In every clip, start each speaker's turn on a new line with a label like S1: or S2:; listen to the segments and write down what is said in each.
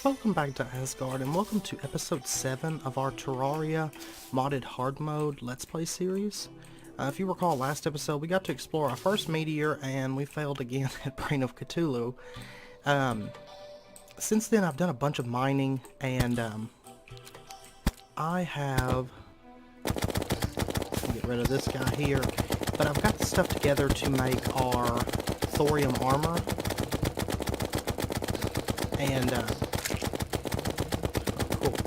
S1: Welcome back to Asgard, and welcome to episode 7 of our Terraria modded hard mode Let's Play series. If you recall, last episode we got to explore our first meteor and we failed again at Brain of Cthulhu. Since then I've done a bunch of mining, and I have... get rid of this guy here, but I've got the stuff together to make our Thorium armor, and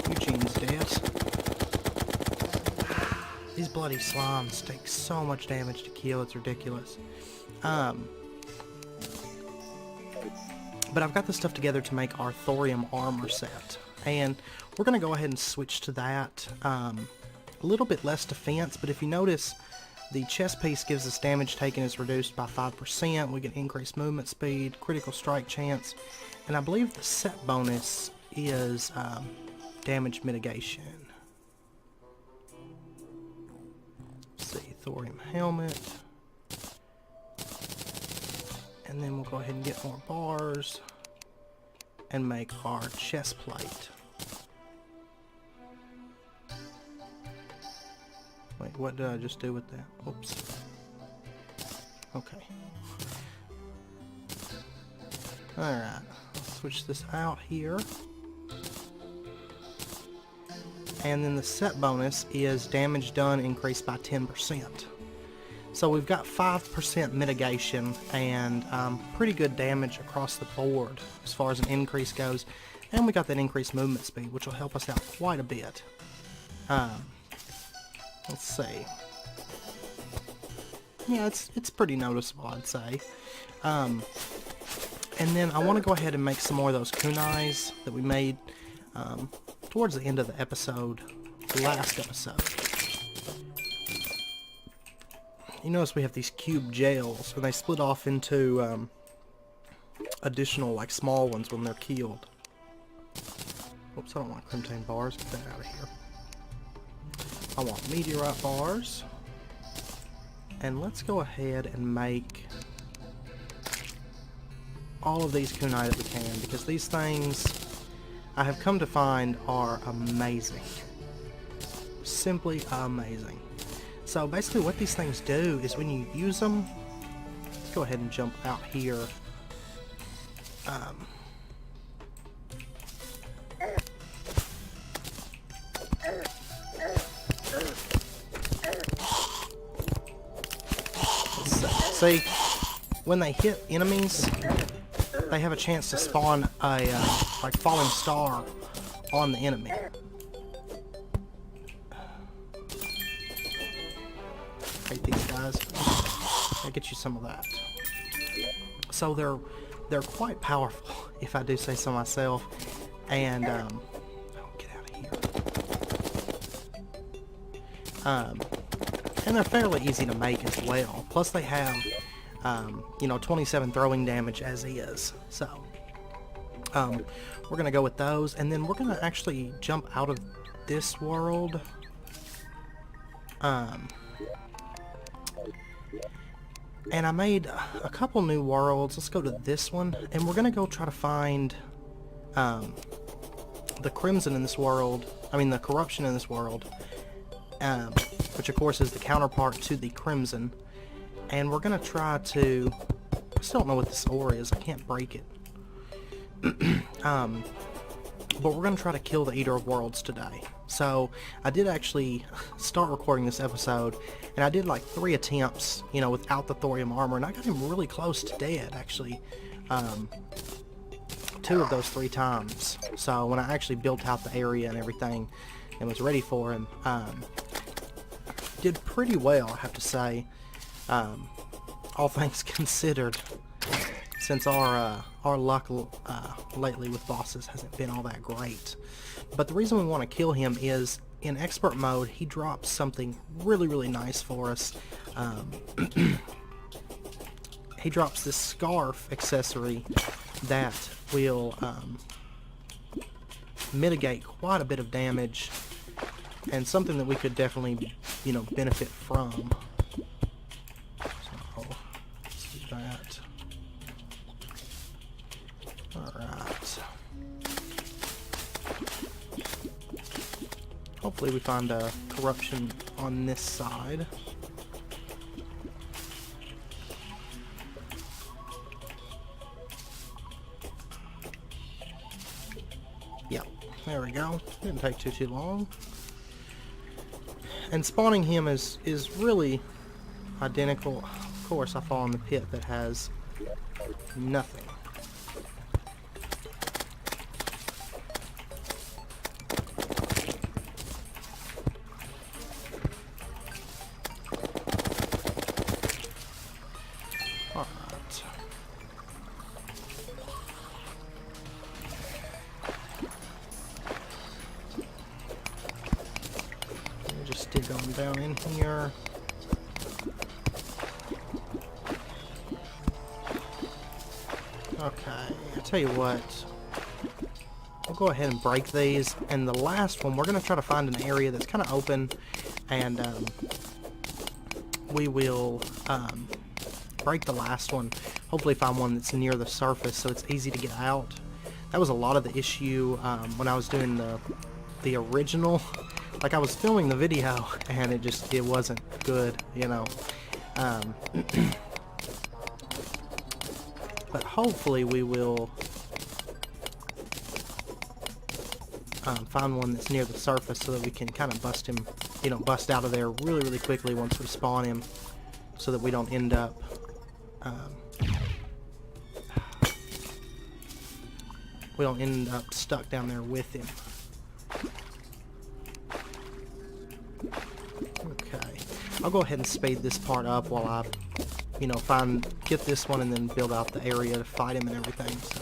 S1: Eugene's dead. These bloody slimes take so much damage to kill, it's ridiculous. But I've got the stuff together to make our Thorium armor set, and we're going to go ahead and switch to that. A little bit less defense, but if you notice, the chest piece gives us damage taken is reduced by 5%, we get increased movement speed, critical strike chance, and I believe the set bonus is damage mitigation. Let's see, Thorium helmet. And then we'll go ahead and get more bars and make our chest plate. Wait, what did I just do with that? Oops. Okay. Alright, I'll switch this out here. And then the set bonus is damage done increased by 10%. So we've got 5% mitigation and pretty good damage across the board as far as an increase goes. And we got that increased movement speed, which will help us out quite a bit. Let's see. Yeah, it's pretty noticeable, I'd say. And then I want to go ahead and make some more of those kunais that we made towards the end of the episode, the last episode. You notice we have these cube jails, and they split off into additional, like, small ones when they're killed. Oops, I don't want crimtane bars. Get that out of here. I want meteorite bars. And let's go ahead and make all of these kunai that we can, because these things, I have come to find, are amazing. Simply amazing. So basically what these things do is when you use them, let's go ahead and jump out here. See, when they hit enemies, they have a chance to spawn a like falling star on the enemy. Hate these guys. I'll get you some of that. So they're quite powerful, if I do say so myself. And oh, get out of here. And they're fairly easy to make as well. Plus they have, you know, 27 throwing damage as is. So, we're going to go with those. And then we're going to actually jump out of this world. And I made a couple new worlds. Let's go to this one. And we're going to go try to find the Crimson in this world. I mean, the Corruption in this world. Which of course is the counterpart to the Crimson. And we're going to try to... I still don't know what this ore is. I can't break it. But we're going to try to kill the Eater of Worlds today. So, I did actually start recording this episode, and I did like 3 attempts, you know, without the Thorium armor, and I got him really close to dead, actually. 2 of those 3 times. So, when I actually built out the area and everything, and was ready for him, did pretty well, I have to say, all things considered, since our luck lately with bosses hasn't been all that great. But the reason we want to kill him is, in expert mode, he drops something really, really nice for us. He drops this scarf accessory that will mitigate quite a bit of damage and something that we could definitely, you know, benefit from. So, let's do that. Alright. Hopefully we find a corruption on this side. Yep, there we go. Didn't take too long. And spawning him is really identical. Of course, I fall in the pit that has nothing. Alright. Just dig on down in here. Okay, I tell you what, we'll go ahead and break these, and the last one, we're going to try to find an area that's kind of open, and we will break the last one, hopefully find one that's near the surface so it's easy to get out. That was a lot of the issue when I was doing the original. Like, I was filming the video, and it wasn't good, you know. But hopefully we will find one that's near the surface so that we can kind of bust him, you know, bust out of there really quickly once we spawn him, so that we don't end up stuck down there with him. Okay, I'll go ahead and speed this part up while I, you know, get this one and then build out the area to fight him and everything. So.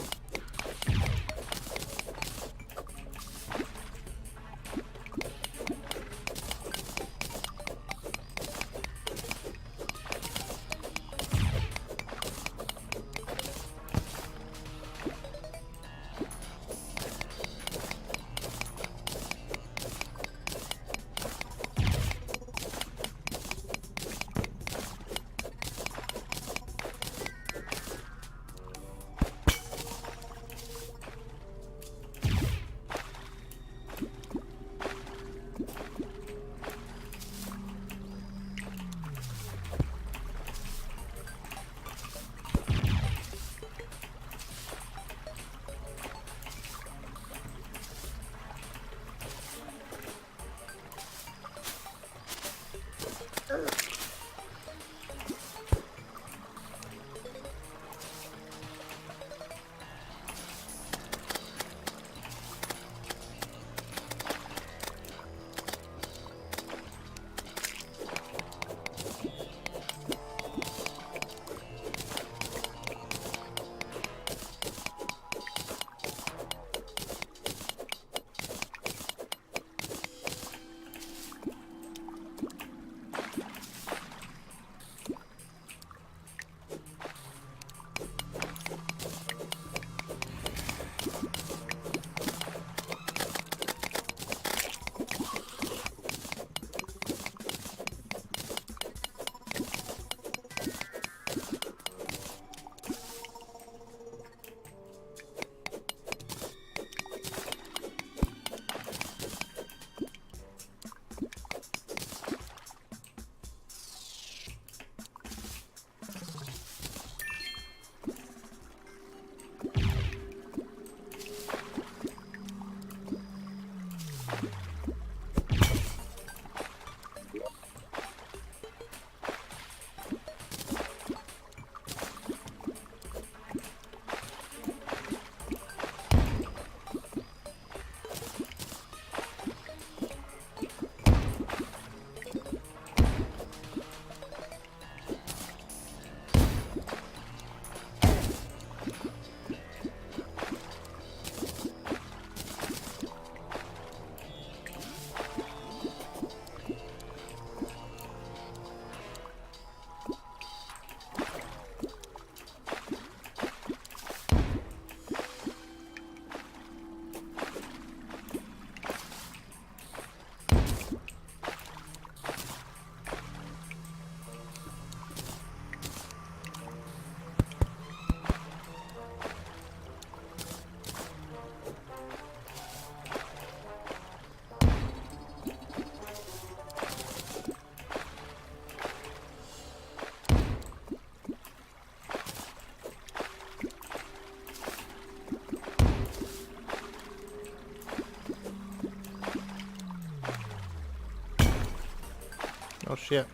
S1: Oh shit.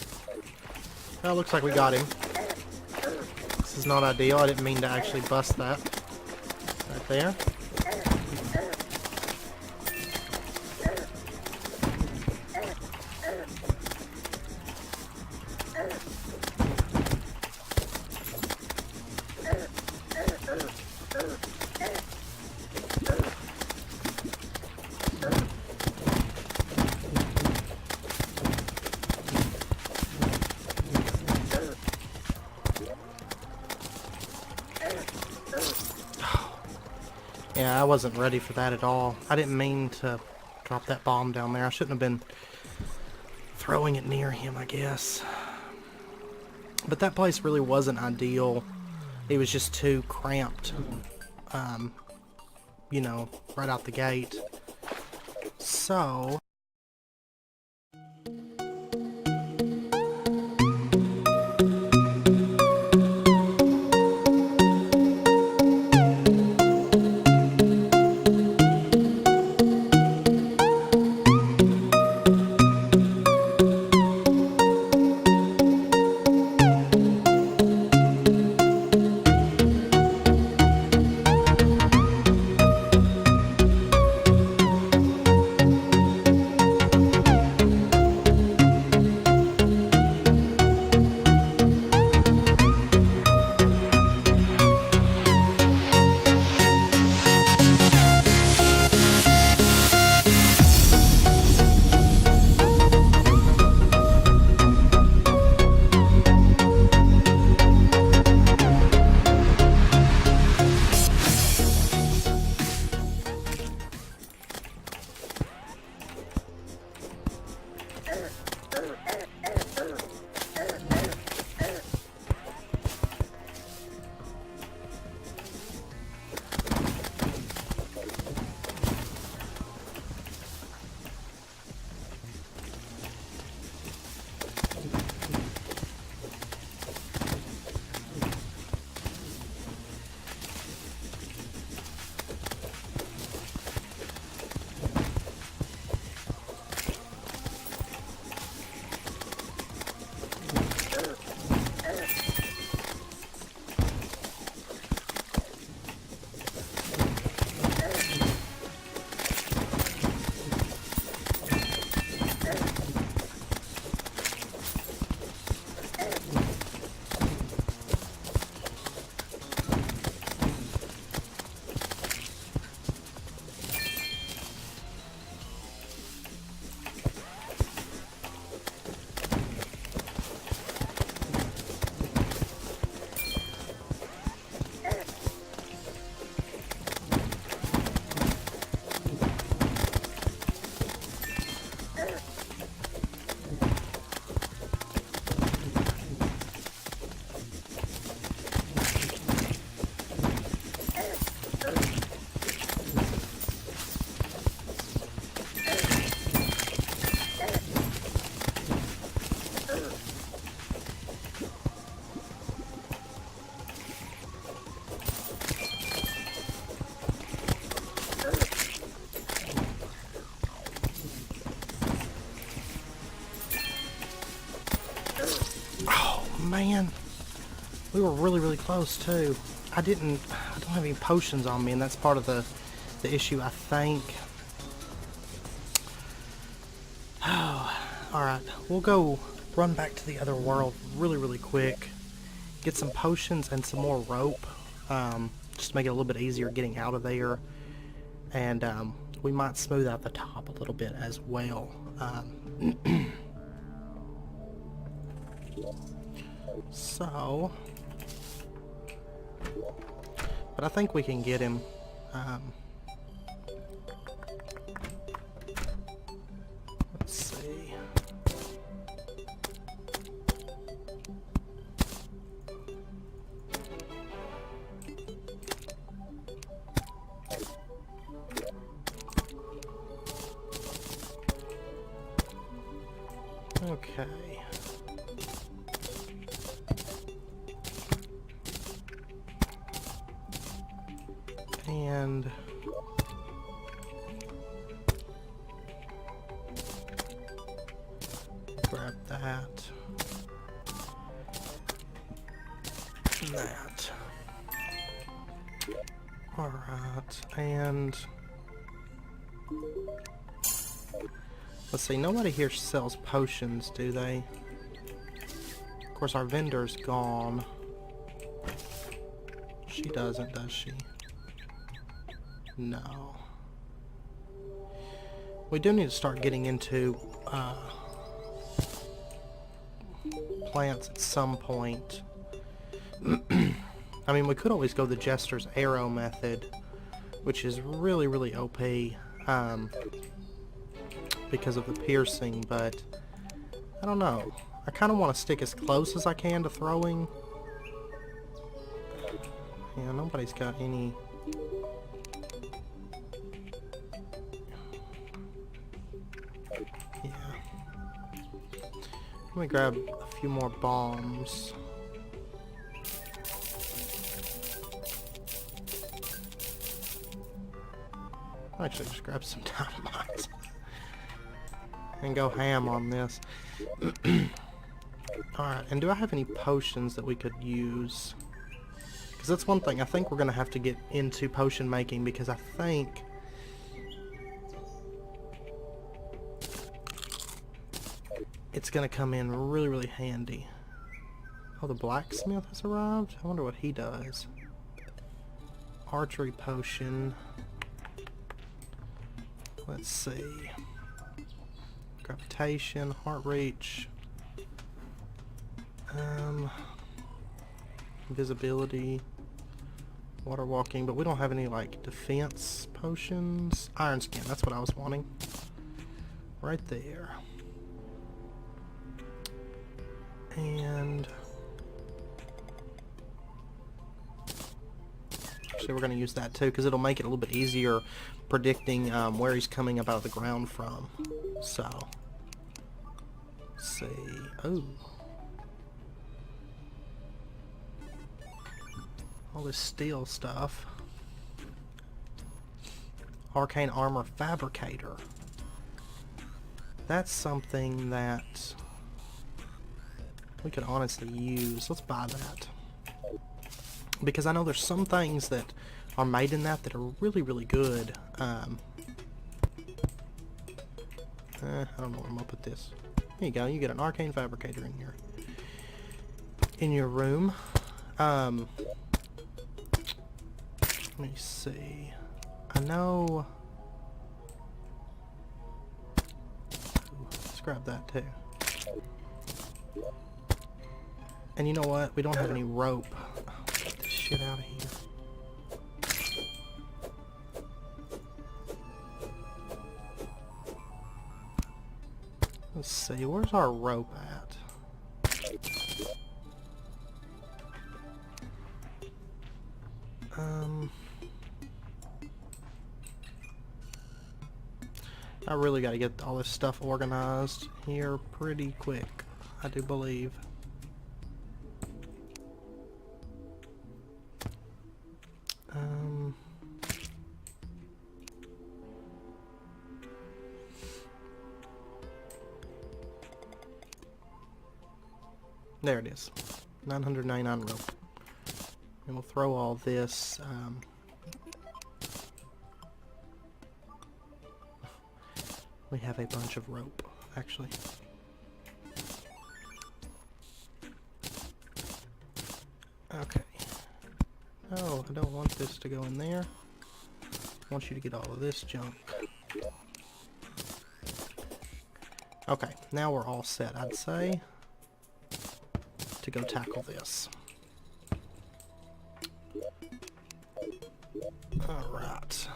S1: Well, looks like we got him. This is not ideal. I didn't mean to actually bust that. Right there. Yeah, I wasn't ready for that at all. I didn't mean to drop that bomb down there. I shouldn't have been throwing it near him, I guess. But that place really wasn't ideal. It was just too cramped, you know, right out the gate. So... Man, we were really close too. I don't have any potions on me, and that's part of the issue, I think. Oh, alright, we'll go run back to the other world really quick, get some potions and some more rope, just to make it a little bit easier getting out of there, and we might smooth out the top a little bit as well. So, but I think we can get him. Let's see. Okay. And grab that. that. That. Alright, and let's see, nobody here sells potions, do they? Of course, our vendor's gone. She doesn't, does she? No. We do need to start getting into plants at some point. I mean, we could always go the Jester's Arrow method, which is really, really OP because of the piercing, but I don't know. I kind of want to stick as close as I can to throwing. Yeah, nobody's got any... Yeah. Let me grab a few more bombs. I'll actually just grab some dynamite and go ham on this. Alright, and do I have any potions that we could use? Because that's one thing. I think we're going to have to get into potion making, because I think it's going to come in really, really handy. Oh, the blacksmith has arrived? I wonder what he does. Archery potion. Let's see. Gravitation, heart reach. Invisibility. Water walking, but we don't have any, like, defense potions. Iron skin, that's what I was wanting. Right there. And... actually, we're going to use that too, because it'll make it a little bit easier predicting where he's coming up out of the ground from. So, let's see. Oh. All this steel stuff. Arcane Armor Fabricator. That's something that we could honestly use. Let's buy that. Because I know there's some things that are made in that are really, really good. I don't know where I'm gonna put this. There you go. You get an Arcane Fabricator in your room. Let me see. I know. Ooh, let's grab that too. And you know what? We don't have any rope. Get this shit out of here. Let's see. Where's our rope at? I really got to get all this stuff organized here pretty quick, I do believe. There it is. 999 rope. And we'll throw all this. We have a bunch of rope, actually. Okay. No, I don't want this to go in there. I want you to get all of this junk. Okay, now we're all set, I'd say, to go tackle this. Alright.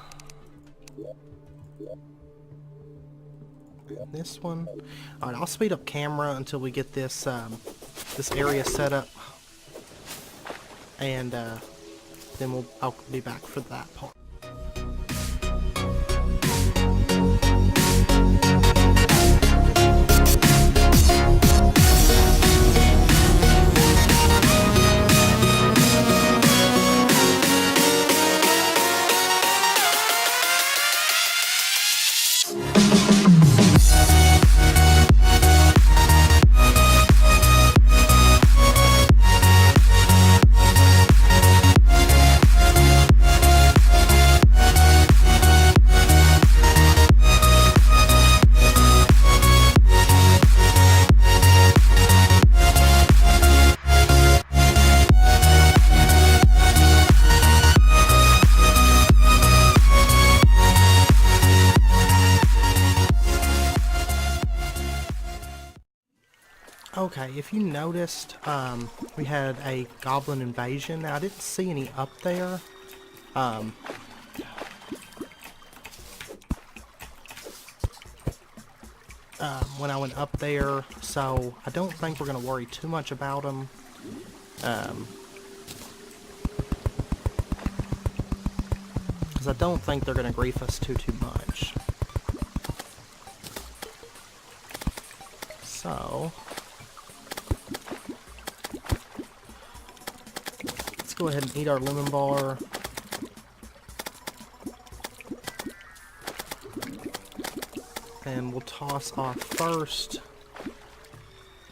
S1: And this one. Alright, I'll speed up camera until we get this this area set up. And then I'll be back for that part. Okay, if you noticed, we had a goblin invasion. Now, I didn't see any up there. When I went up there, so I don't think we're going to worry too much about them. Because I don't think they're going to grief us too much. So, let's go ahead and eat our lemon bar. And we'll toss our first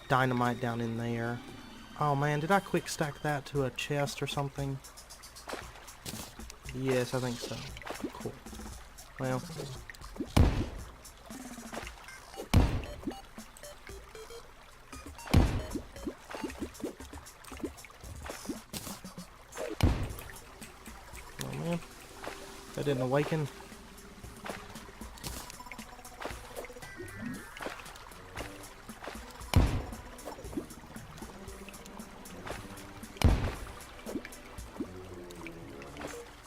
S1: dynamite down in there. Oh man, did I quick stack that to a chest or something? Yes, I think so. Cool. Well. Oh man. That didn't awaken.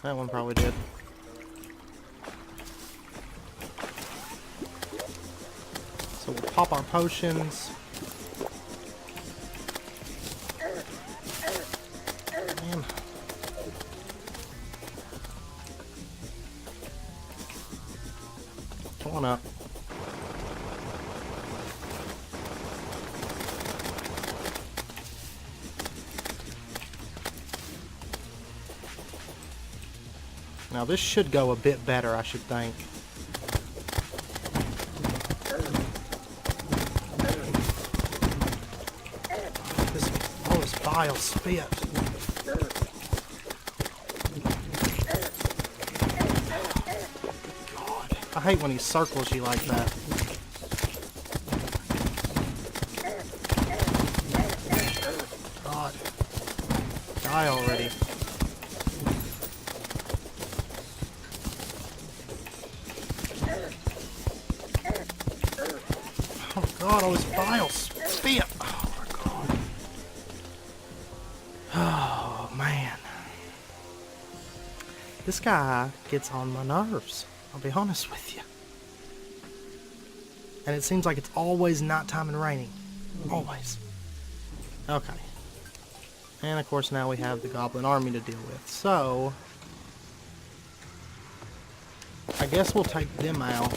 S1: That one probably did. So we'll pop our potions. Man. Come on up. Now this should go a bit better, I should think. All this vile spit. God, I hate when he circles you like that. God, die already. God, all this vile spit. Oh my God. Oh man. This guy gets on my nerves. I'll be honest with you. And it seems like it's always nighttime and raining. Always. Okay. And of course now we have the goblin army to deal with. So I guess we'll take them out.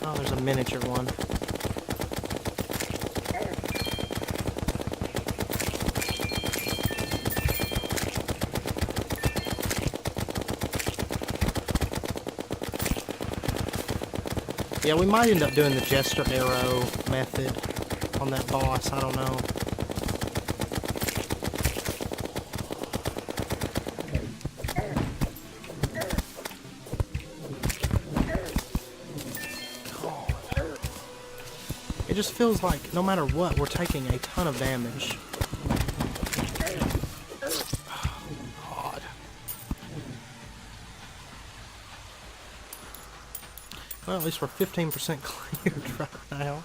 S1: Oh, there's a miniature one. Yeah, we might end up doing the Jester Arrow method on that boss. I don't know. It just feels like no matter what, we're taking a ton of damage. Oh, God. Well, at least we're 15% cleared right now.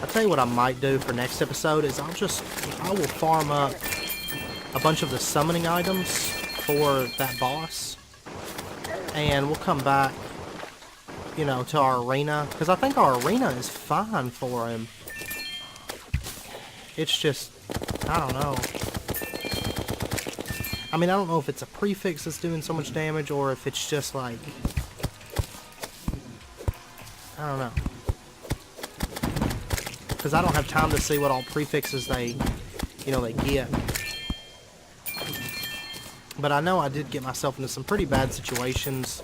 S1: I'll tell you what I might do for next episode is I will farm up a bunch of the summoning items for that boss, and we'll come back, you know, to our arena, because I think our arena is fine for him. It's just, I don't know. I mean, I don't know if it's a prefix that's doing so much damage, or if it's just like, I don't know. Because I don't have time to see what all prefixes they get. But I know I did get myself into some pretty bad situations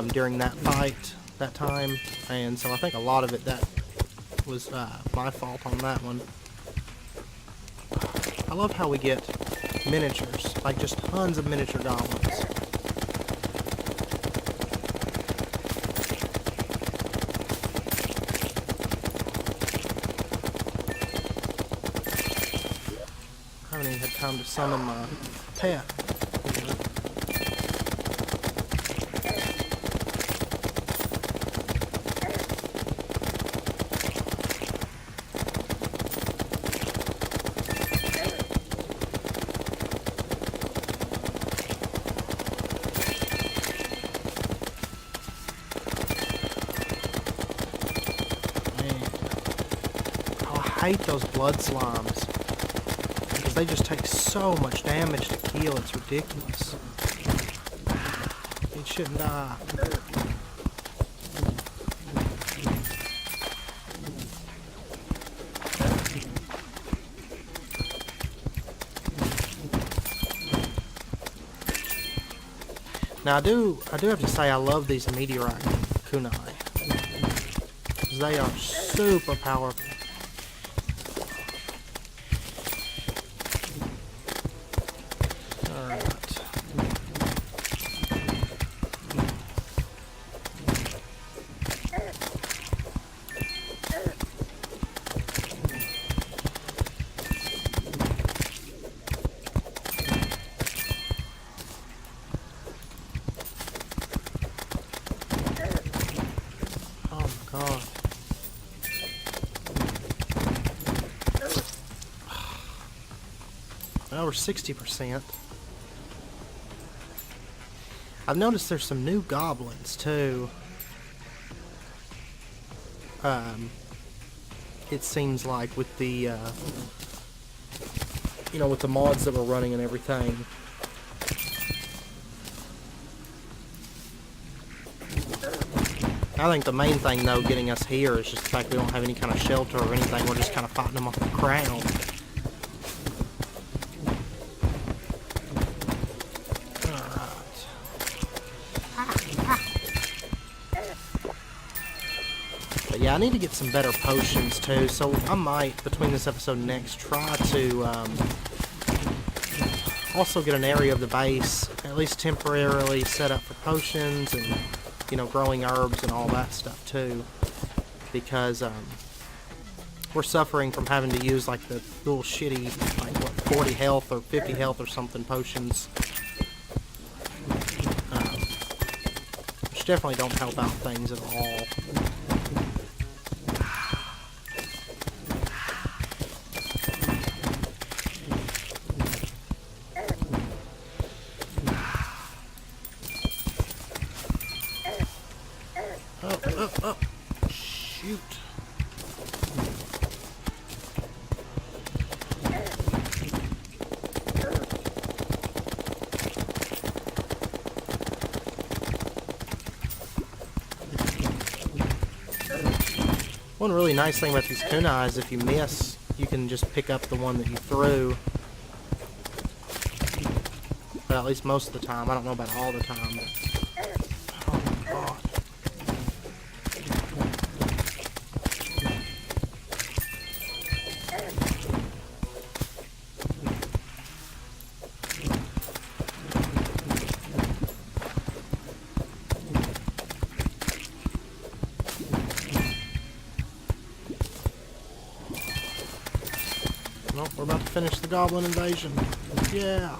S1: during that fight, that time. And so I think a lot of it, that was my fault on that one. I love how we get miniatures, like just tons of miniature goblins. haven't even had time to summon my pet. I hate those blood slimes because they just take so much damage to kill. It's ridiculous. It shouldn't die. Now I do have to say I love these meteorite kunai. They are super powerful. Over 60%. I've noticed there's some new goblins too. It seems like with the you know, with the mods that we're running and everything. I think the main thing though getting us here is just the fact we don't have any kind of shelter or anything. We're just kind of fighting them off the ground. Yeah, I need to get some better potions too, so I might, between this episode and next, try to also get an area of the base, at least temporarily set up for potions and, you know, growing herbs and all that stuff too, because we're suffering from having to use like the little shitty, like what, 40 health or 50 health or something potions, which definitely don't help out things at all. Oh, shoot. One really nice thing about these kunai is if you miss, you can just pick up the one that you threw. But at least most of the time. I don't know about all the time, but... Oh my god. Nope, we're about to finish the Goblin invasion. Yeah!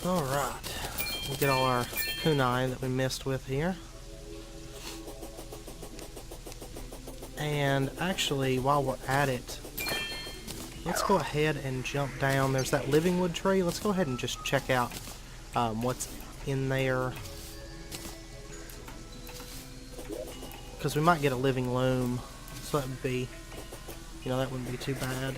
S1: Alright, we'll get all our kunai that we missed with here. And actually, while we're at it, let's go ahead and jump down. There's that living wood tree. Let's go ahead and just check out what's in there. Because we might get a living loom, so that would be, you know, that wouldn't be too bad.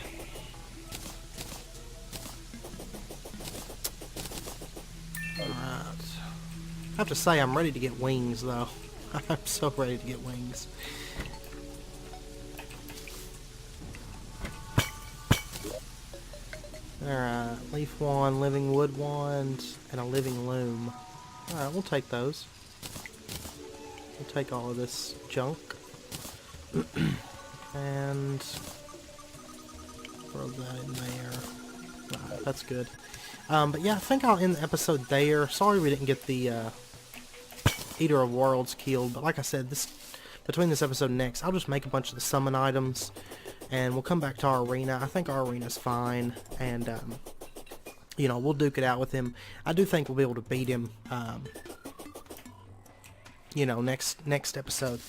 S1: Alright. I have to say, I'm ready to get wings, though. I'm so ready to get wings. Alright, leaf wand, living wood wand, and a living loom. Alright, we'll take those. We'll take all of this junk and throw that in there. Alright, that's good. But yeah, I think I'll end the episode there. Sorry we didn't get the Eater of Worlds killed, but like I said, this between this episode and next, I'll just make a bunch of the summon items, and we'll come back to our arena. I think our arena's fine, and you know, we'll duke it out with him. I do think we'll be able to beat him, you know, next episode.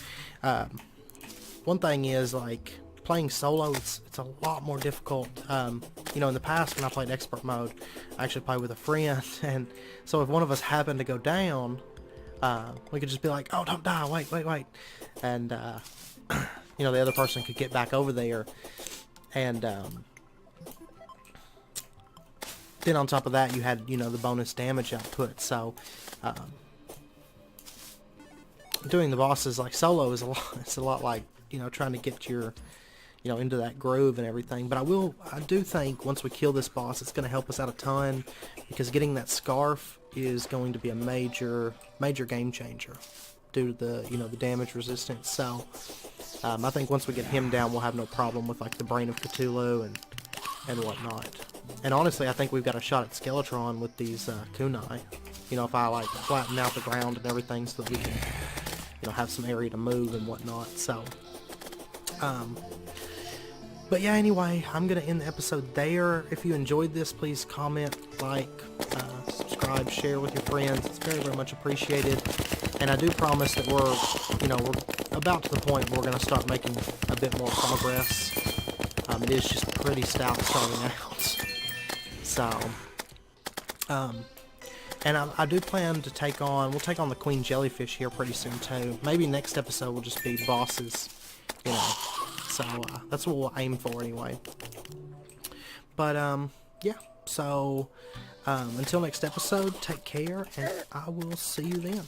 S1: One thing is, like, playing solo, it's a lot more difficult. You know, in the past when I played expert mode, I actually played with a friend, and so if one of us happened to go down, we could just be like, oh, don't die, wait, and you know, the other person could get back over there, and then on top of that, you had, you know, the bonus damage output. So doing the bosses like solo is it's a lot like, you know, trying to get your, you know, into that groove and everything. But I do think once we kill this boss, it's going to help us out a ton, because getting that scarf is going to be a major game changer due to the, you know, the damage resistance. So I think once we get him down, we'll have no problem with like the Brain of Cthulhu and whatnot. And honestly, I think we've got a shot at Skeletron with these kunai. You know, if I like flatten out the ground and everything so that we can, you know, have some area to move and whatnot. So but yeah, anyway, I'm going to end the episode there. If you enjoyed this, please comment, like, subscribe, share with your friends. It's very, very much appreciated. And I do promise that we're about to the point where we're going to start making a bit more progress. It is just pretty stout starting out. So, and I do plan to we'll take on the Queen Jellyfish here pretty soon too. Maybe next episode will just be bosses, you know. So, that's what we'll aim for anyway. But, yeah. So, until next episode, take care, and I will see you then.